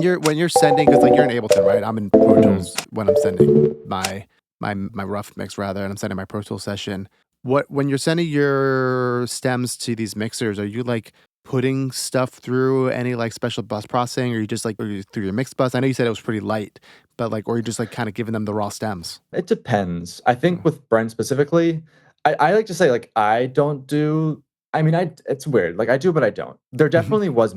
when you're sending, because like you're in Ableton, right? I'm in Pro Tools when I'm sending my rough mix rather, and I'm sending my Pro Tools session. When you're sending your stems to these mixers, are you like putting stuff through any like special bus processing, or you just like, or you through your mix bus? I know you said it was pretty light, but like, or you just like kind of giving them the raw stems. It depends. I think with Brent specifically, I like to say like I don't do. I mean, it's weird. Like I do, but I don't. There Mhm. definitely was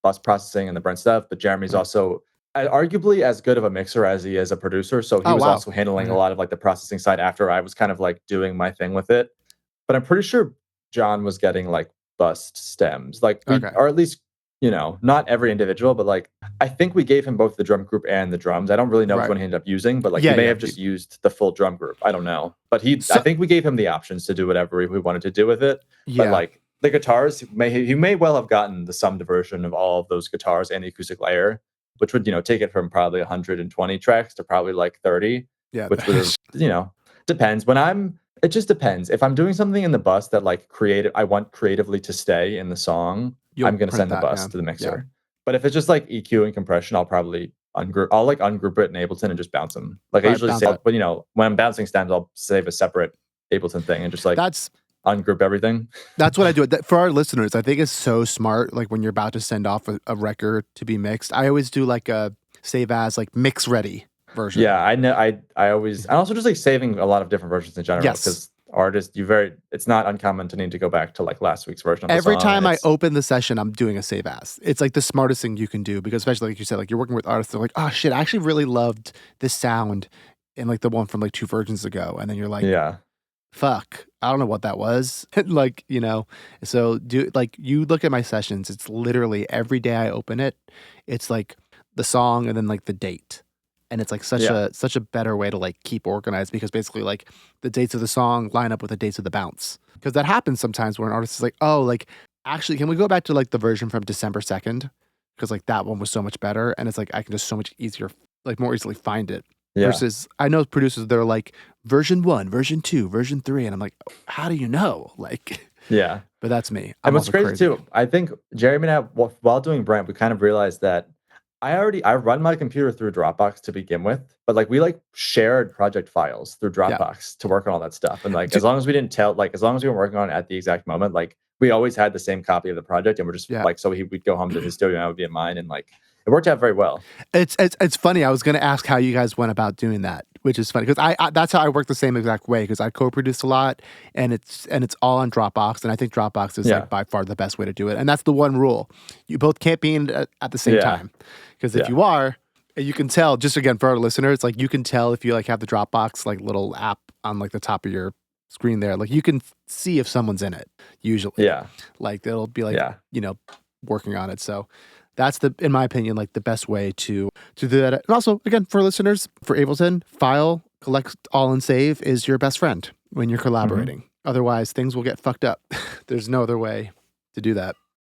bus processing and the Brent stuff, but Jeremy's Right. also arguably as good of a mixer as he is a producer. So he Oh was wow. also handling a Okay. lot of like the processing side after I was kind of like doing my thing with it. But I'm pretty sure John was getting like bust stems, like Okay. or at least not every individual, but like I think we gave him both the drum group and the drums. I don't really know which Right. one he ended up using, but like he Yeah. may Yeah. have just used the full drum group. I don't know, but I So think we gave him the options to do whatever we wanted to do with it. But yeah. like the guitars, he may well have gotten the summed version of all of those guitars and the acoustic layer, which would take it from probably 120 tracks to probably like 30, Yeah. which would have depends. It just depends. If I'm doing something in the bus that like I want creatively to stay in the song, You'll I'm gonna print send the that. bus Yeah. to the Yeah. mixer. But if it's just like EQ and compression, I'll probably ungroup. I'll like ungroup it in Ableton and just bounce them. Like I Right. usually Bounce say, that. but when I'm bouncing stems, I'll save a separate Ableton thing and just like That's ungroup everything. That's what I do. For our listeners, I think it's so smart. Like when you're about to send off a record to be mixed, I always do like a save as like mix ready version. Yeah, I know. I always, and also just like saving a lot of different versions in general Yes. because it's not uncommon to need to go back to like last week's version of the Every song, and time I it's open the session, I'm doing a save as. It's like the smartest thing you can do because especially like you said, like you're working with artists, they're like, oh shit, I actually really loved this sound in like the one from like 2 versions ago. And then you're like, yeah, fuck, I don't know what that was. Like, so like you look at my sessions, it's literally every day I open it, it's like the song and then like the date. And it's like yeah, such a better way to like keep organized because basically like the dates of the song line up with the dates of the bounce. Because that happens sometimes where an artist is like, oh, like actually, can we go back to like the version from December 2nd? Because like that one was so much better. And it's like I can just so much easier, like more easily find it. yeah. Versus I know producers, they're like version 1, version 2, version 3. And I'm like, how do you know? Like, Yeah. but that's me. And I'm what's also crazy crazy. too, I think Jeremy and I, while doing Brent, we kind of realized that I run my computer through Dropbox to begin with, but like we like shared project files through Yeah. Dropbox to work on all that stuff. And like Do- as long as we didn't tell, like as long as we were working on it at the exact moment, like we always had the same copy of the project, and we're just yeah. like we'd go home to his studio and I would be in mine, and like it worked out very well. It's funny. I was going to ask how you guys went about doing that, which is funny because I that's how I work the same exact way because I co-produce a lot and it's all on Dropbox and I think Dropbox is Yeah. like by far the best way to do it and that's the one rule you both can't be in at the same Yeah. time because if Yeah. you are you can tell just again for our listeners like you can tell if you like have the Dropbox like little app on like the top of your screen there like you can see if someone's in it usually Yeah. like they'll be like Yeah. working on it so. That's in my opinion, like the best way to do that. And also, again, for listeners, for Ableton, file, collect all and save is your best friend when you're Mhm. collaborating. Otherwise, things will get fucked up. There's no other way to do that.